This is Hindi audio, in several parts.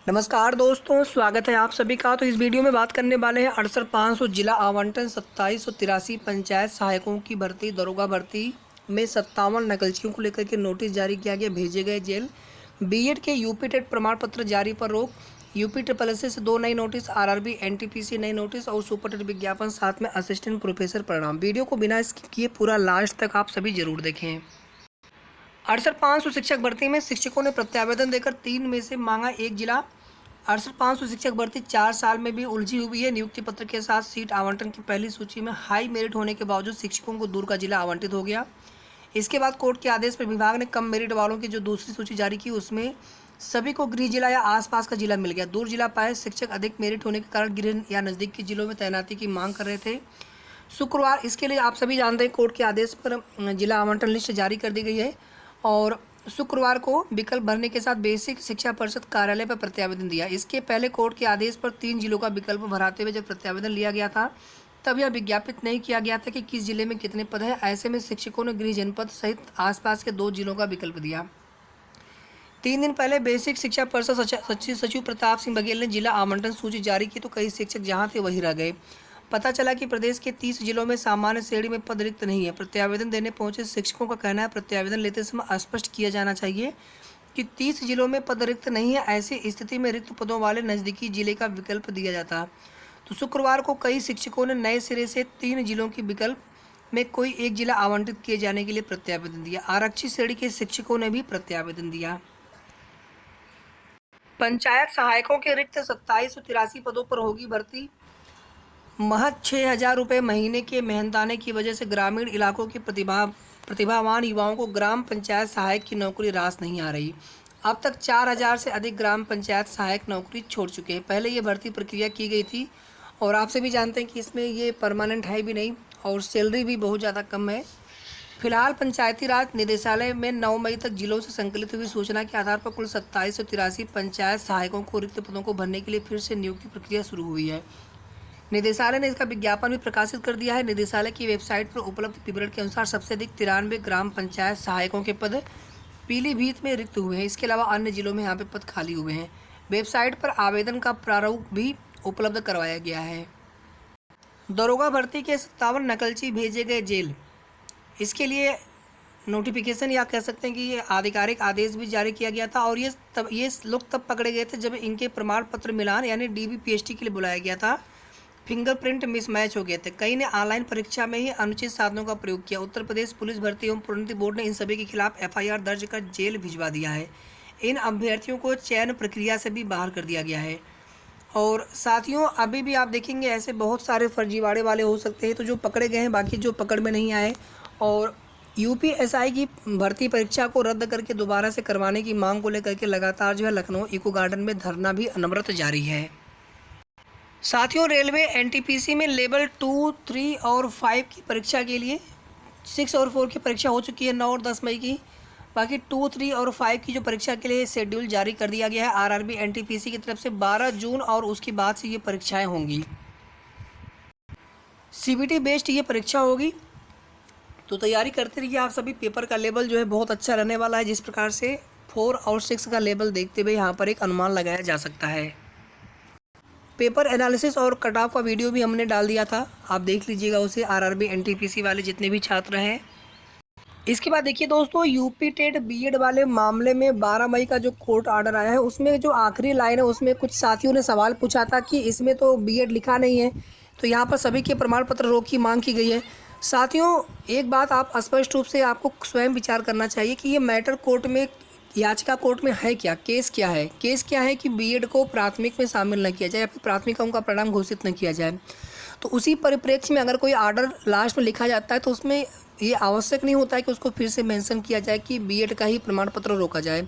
नमस्कार दोस्तों, स्वागत है आप सभी का। तो इस वीडियो में बात करने वाले हैं 68,500 जिला आवंटन, 2783 पंचायत सहायकों की भर्ती, दरोगा भर्ती में 57 नकलचियों को लेकर के नोटिस जारी किया गया, भेजे गए जेल। बीएड के यूपी टेट प्रमाण पत्र जारी पर रोक, यूपी ट्रिपल से 2 नई नोटिस, आरआरबी एनटीपीसी नई नोटिस और सुपर टेट विज्ञापन, साथ में असिस्टेंट प्रोफेसर परिणाम। वीडियो को बिना स्किप किए पूरा लास्ट तक आप सभी जरूर देखें। 68,500 शिक्षक भर्ती में शिक्षकों ने प्रत्यावेदन देकर 3 में से मांगा एक जिला। 68,500 शिक्षक भर्ती 4 साल में भी उलझी हुई है। नियुक्ति पत्र के साथ सीट आवंटन की पहली सूची में हाई मेरिट होने के बावजूद शिक्षकों को दूर का जिला आवंटित हो गया। इसके बाद कोर्ट के आदेश पर विभाग ने कम मेरिट वालों की जो दूसरी सूची जारी की, उसमें सभी को गृह जिला या आसपास का जिला मिल गया। दूर जिला पाए शिक्षक अधिक मेरिट होने के कारण गृह या नज़दीक के जिलों में तैनाती की मांग कर रहे थे। शुक्रवार इसके लिए आप सभी जानते हैं कोर्ट के आदेश पर जिला आवंटन लिस्ट जारी कर दी गई है और शुक्रवार को विकल्प भरने के साथ बेसिक शिक्षा परिषद कार्यालय पर प्रत्यावेदन दिया। इसके पहले कोर्ट के आदेश पर 3 जिलों का विकल्प भराते हुए जब प्रत्यावेदन लिया गया था, तब यह विज्ञापित नहीं किया गया था कि किस जिले में कितने पद हैं। ऐसे में शिक्षकों ने गृह जनपद सहित आसपास के 2 जिलों का विकल्प दिया। 3 दिन पहले बेसिक शिक्षा परिषद सचिव प्रताप सिंह बघेल ने जिला आवंटन सूची जारी की, तो कई शिक्षक जहां थे वहीं रह गए। पता चला कि प्रदेश के 30 जिलों में सामान्य श्रेणी में पद रिक्त नहीं है। प्रत्यावेदन देने पहुंचे शिक्षकों का कहना है, प्रत्यावेदन लेते समय स्पष्ट किया जाना चाहिए कि 30 जिलों में पद रिक्त नहीं है। ऐसी स्थिति में रिक्त पदों वाले नज़दीकी जिले का विकल्प दिया जाता। तो शुक्रवार को कई शिक्षकों ने नए सिरे से 3 जिलों के विकल्प में कोई एक जिला आवंटित किए जाने के लिए प्रत्यावेदन दिया। आरक्षित श्रेणी के शिक्षकों ने भी प्रत्यावेदन दिया। पंचायत सहायकों के रिक्त 2783 पदों पर होगी भर्ती। महज 6,000 रुपये महीने के मेहनताने की वजह से ग्रामीण इलाकों के प्रतिभावान युवाओं को ग्राम पंचायत सहायक की नौकरी रास नहीं आ रही। अब तक 4,000 से अधिक ग्राम पंचायत सहायक नौकरी छोड़ चुके हैं। पहले ये भर्ती प्रक्रिया की गई थी और आपसे भी जानते हैं कि इसमें ये परमानेंट है भी नहीं और सैलरी भी बहुत ज़्यादा कम है। फिलहाल पंचायती राज निदेशालय में 9 मई तक जिलों से संकलित हुई सूचना के आधार पर कुल 2783 पंचायत सहायकों को रिक्त पदों को भरने के लिए फिर से नियुक्ति प्रक्रिया शुरू हुई है। निदेशालय ने इसका विज्ञापन भी प्रकाशित कर दिया है। निदेशालय की वेबसाइट पर उपलब्ध विवरण के अनुसार सबसे अधिक 93 ग्राम पंचायत सहायकों के पद पीलीभीत में रिक्त हुए हैं। इसके अलावा अन्य जिलों में यहाँ पे पद खाली हुए हैं। वेबसाइट पर आवेदन का प्रारूप भी उपलब्ध करवाया गया है। दरोगा भर्ती के 57 नकलची भेजे गए जेल। इसके लिए नोटिफिकेशन या कह सकते हैं कि ये आधिकारिक आदेश भी जारी किया गया था और ये लोग तब पकड़े गए थे जब इनके प्रमाण पत्र मिलान यानी DBPST के लिए बुलाया गया था। फिंगरप्रिंट मिसमैच हो गए थे। कई ने ऑनलाइन परीक्षा में ही अनुचित साधनों का प्रयोग किया। उत्तर प्रदेश पुलिस भर्ती एवं प्रोन्नति बोर्ड ने इन सभी के खिलाफ FIR दर्ज कर जेल भिजवा दिया है। इन अभ्यर्थियों को चयन प्रक्रिया से भी बाहर कर दिया गया है। और साथियों, अभी भी आप देखेंगे ऐसे बहुत सारे फर्जीवाड़े वाले हो सकते हैं, तो जो पकड़े गए हैं, बाकी जो पकड़ में नहीं आए। और UPSI की भर्ती परीक्षा को रद्द करके दोबारा से करवाने की मांग को लेकर के लगातार जो है लखनऊ इको गार्डन में धरना भी अनवरत जारी है। साथियों, रेलवे NTPC में लेवल 2, 3 और 5 की परीक्षा के लिए 6 और 4 की परीक्षा हो चुकी है 9 और 10 मई की। बाकी 2, 3 और 5 की जो परीक्षा के लिए शेड्यूल जारी कर दिया गया है आरआरबी NTPC की तरफ से 12 जून और उसके बाद से ये परीक्षाएं होंगी। CBT बेस्ड ये परीक्षा होगी, तो तैयारी करते रहिए आप सभी। पेपर का लेवल जो है बहुत अच्छा रहने वाला है, जिस प्रकार से 4 और 6 का लेवल देखते हुए यहाँ पर एक अनुमान लगाया जा सकता है। पेपर एनालिसिस और कट ऑफ का वीडियो भी हमने डाल दिया था, आप देख लीजिएगा उसे, आरआरबी NTPC वाले जितने भी छात्र हैं। इसके बाद देखिए दोस्तों, यूपी टेट बीएड वाले मामले में 12 मई का जो कोर्ट ऑर्डर आया है, उसमें जो आखिरी लाइन है उसमें कुछ साथियों ने सवाल पूछा था कि इसमें तो बीएड लिखा नहीं है, तो यहाँ पर सभी के प्रमाण पत्र रोक की मांग की गई है। साथियों, एक बात आप स्पष्ट रूप से आपको स्वयं विचार करना चाहिए कि ये मैटर कोर्ट में, याचिका कोर्ट में है क्या, केस क्या है। केस क्या है कि बीएड को प्राथमिक में शामिल न किया जाए या फिर प्राथमिकों का परिणाम घोषित न किया जाए। तो उसी परिप्रेक्ष्य में अगर कोई ऑर्डर लास्ट में लिखा जाता है तो उसमें ये आवश्यक नहीं होता है कि उसको फिर से मेंशन किया जाए कि बीएड का ही प्रमाण पत्र रोका जाए।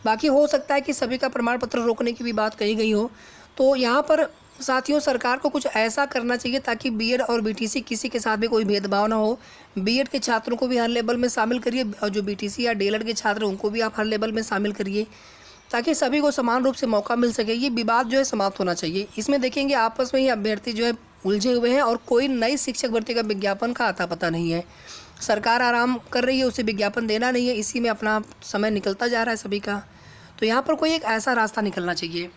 बाकी हो सकता है कि सभी का प्रमाण पत्र रोकने की भी बात कही गई हो। तो यहाँ पर साथियों, सरकार को कुछ ऐसा करना चाहिए ताकि बीएड और BTC किसी के साथ भी कोई भेदभाव ना हो। बीएड के छात्रों को भी हर लेवल में शामिल करिए और जो BTC या DLED के छात्र उनको भी आप हर लेवल में शामिल करिए, ताकि सभी को समान रूप से मौका मिल सके। ये विवाद जो है समाप्त होना चाहिए। इसमें देखेंगे आपस में ही अभ्यर्थी जो है उलझे हुए हैं और कोई नई शिक्षक भर्ती का विज्ञापन का आता पता नहीं है। सरकार आराम कर रही है, उसे विज्ञापन देना नहीं है, इसी में अपना समय निकलता जा रहा है सभी का। तो यहाँ पर कोई एक ऐसा रास्ता निकलना चाहिए।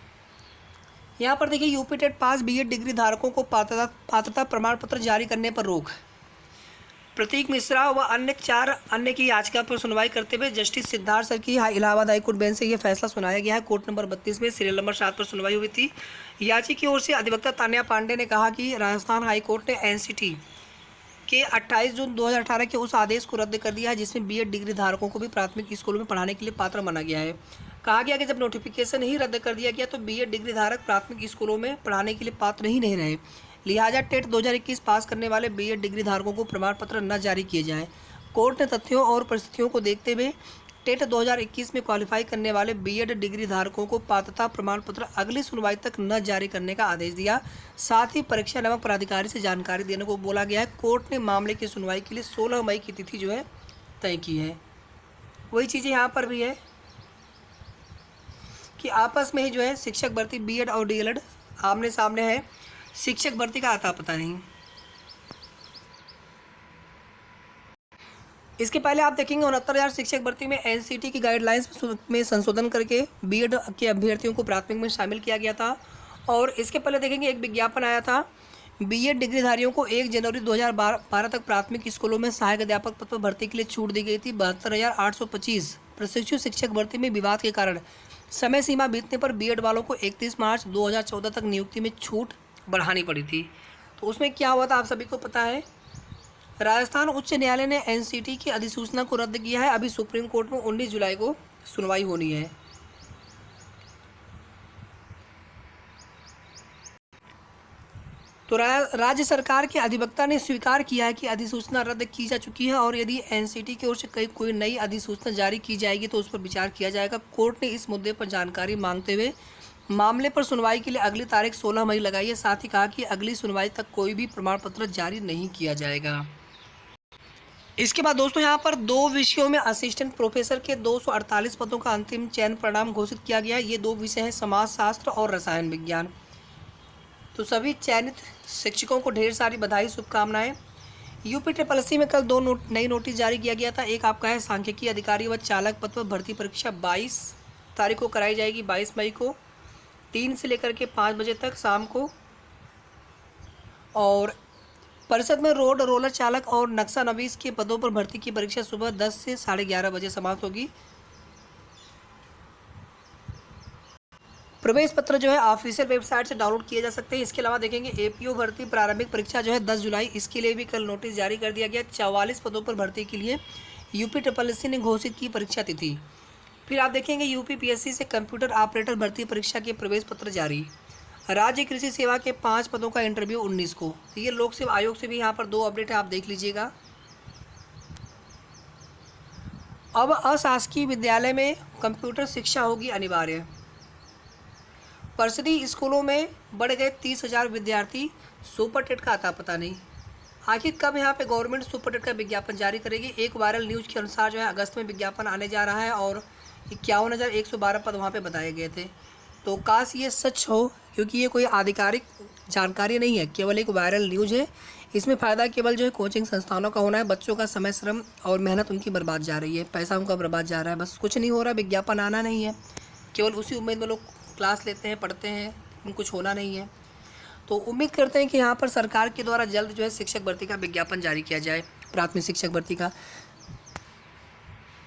यहाँ पर देखिए UP TET pass BEd degree धारकों को पात्रता प्रमाण पत्र जारी करने पर रोक। प्रतीक मिश्रा व अन्य 4 अन्य की याचिका पर सुनवाई करते हुए जस्टिस सिद्धार्थ सर की इलाहाबाद हाईकोर्ट बेंच से यह फैसला सुनाया गया है। कोर्ट नंबर 32 में सीरियल नंबर 7 पर सुनवाई हुई थी। याची की ओर से अधिवक्ता तान्या पांडे ने कहा कि राजस्थान हाईकोर्ट ने एनसीटी के 28 जून 2018 के उस आदेश को रद्द कर दिया है जिसमें बीएड डिग्री धारकों को भी प्राथमिक स्कूलों में पढ़ाने के लिए पात्र माना गया है। कहा गया कि जब नोटिफिकेशन ही रद्द कर दिया गया तो बीएड डिग्री धारक प्राथमिक स्कूलों में पढ़ाने के लिए पात्र ही नहीं रहे, लिहाजा टेट 2021 पास करने वाले बीएड डिग्री धारकों को प्रमाण पत्र न जारी किए जाएं। कोर्ट ने तथ्यों और परिस्थितियों को देखते हुए टेट 2021 में क्वालिफाई करने वाले बीएड डिग्री धारकों को पात्रता प्रमाण पत्र अगली सुनवाई तक न जारी करने का आदेश दिया। साथ ही परीक्षा नामक प्राधिकारी से जानकारी देने को बोला गया है। कोर्ट ने मामले की सुनवाई के लिए 16 मई की तिथि जो है तय की है। वही चीज़ें यहाँ पर भी है कि आपस में ही जो है शिक्षक भर्ती बीएड और डीएलएड आमने सामने है, शिक्षक भर्ती का आता पता नहीं। इसके पहले आप देखेंगे 69,000 शिक्षक भर्ती में एनसीटी की गाइडलाइंस में संशोधन करके बीएड के अभ्यर्थियों को प्राथमिक में शामिल किया गया था। और इसके पहले देखेंगे एक विज्ञापन आया था, बीएड डिग्रीधारियों को 1 जनवरी 2012 तक प्राथमिक स्कूलों में सहायक अध्यापक पद पर भर्ती के लिए छूट दी गई थी। 72,825 प्रशिक्षु शिक्षक भर्ती में विवाद के कारण समय सीमा बीतने पर बीएड वालों को 31 मार्च 2014 तक नियुक्ति में छूट बढ़ानी पड़ी थी। तो उसमें क्या हुआ था आप सभी को पता है। राजस्थान उच्च न्यायालय ने एनसीटी की अधिसूचना को रद्द किया है। अभी सुप्रीम कोर्ट में 19 जुलाई को सुनवाई होनी है। तो राज्य सरकार के अधिवक्ता ने स्वीकार किया है कि अधिसूचना रद्द की जा चुकी है और यदि एनसीटी की ओर से कोई नई अधिसूचना जारी की जाएगी तो उस पर विचार किया जाएगा। कोर्ट ने इस मुद्दे पर जानकारी मांगते हुए मामले पर सुनवाई के लिए अगली तारीख 16 मई लगाई है। साथ ही कहा कि अगली सुनवाई तक कोई भी प्रमाण पत्र जारी नहीं किया जाएगा। इसके बाद दोस्तों यहाँ पर 2 विषयों में असिस्टेंट प्रोफेसर के 248 पदों का अंतिम चयन परिणाम घोषित किया गया है। ये 2 विषय हैं समाजशास्त्र और रसायन विज्ञान। तो सभी चयनित शिक्षकों को ढेर सारी बधाई, शुभकामनाएं। यूपी ट्रिपल में कल 2 नई नोटिस जारी किया गया था। एक आपका है सांख्यिकी अधिकारी व चालक पद पर भर्ती परीक्षा 22 तारीख को कराई जाएगी, 22 मई को 3 से लेकर के 5 बजे तक शाम को। और परिषद में रोड रोलर चालक और नक्शा नवीस के पदों पर भर्ती की परीक्षा सुबह 10 से 11:30 बजे समाप्त होगी। प्रवेश पत्र जो है ऑफिशियल वेबसाइट से डाउनलोड किए जा सकते हैं। इसके अलावा देखेंगे एपीओ भर्ती प्रारंभिक परीक्षा जो है 10 जुलाई, इसके लिए भी कल नोटिस जारी कर दिया गया। 44 पदों पर भर्ती के लिए यूपी ट्रिपल ने घोषित की परीक्षा तिथि। फिर आप देखेंगे यूपी पीएससी से कंप्यूटर ऑपरेटर भर्ती परीक्षा के प्रवेश पत्र जारी। राज्य कृषि सेवा के 5 पदों का इंटरव्यू 19 को। तो ये लोक सेवा आयोग से भी यहाँ पर 2 अपडेट है, आप देख लीजिएगा। अब अशासकीय विद्यालय में कंप्यूटर शिक्षा होगी अनिवार्य। परिषदीय स्कूलों में बढ़ गए 30,000 विद्यार्थी, सुपर टेट का आता पता नहीं। आखिर कब यहाँ पे गवर्नमेंट सुपर टेट का विज्ञापन जारी करेगी। एक वायरल न्यूज़ के अनुसार जो है अगस्त में विज्ञापन आने जा रहा है और 51,112 पद वहाँ पे बताए गए थे। तो काश ये सच हो, क्योंकि ये कोई आधिकारिक जानकारी नहीं है, केवल एक वायरल न्यूज़ है। इसमें फ़ायदा केवल जो है कोचिंग संस्थानों का होना है। बच्चों का समय, श्रम और मेहनत उनकी बर्बाद जा रही है, पैसा उनका बर्बाद जा रहा है, बस कुछ नहीं हो रहा। विज्ञापन आना नहीं है, केवल उसी उम्मीद में लोग क्लास लेते हैं, पढ़ते हैं, कुछ होना नहीं है। तो उम्मीद करते हैं कि यहाँ पर सरकार के द्वारा जल्द जो है शिक्षक भर्ती का विज्ञापन जारी किया जाए, प्राथमिक शिक्षक भर्ती का।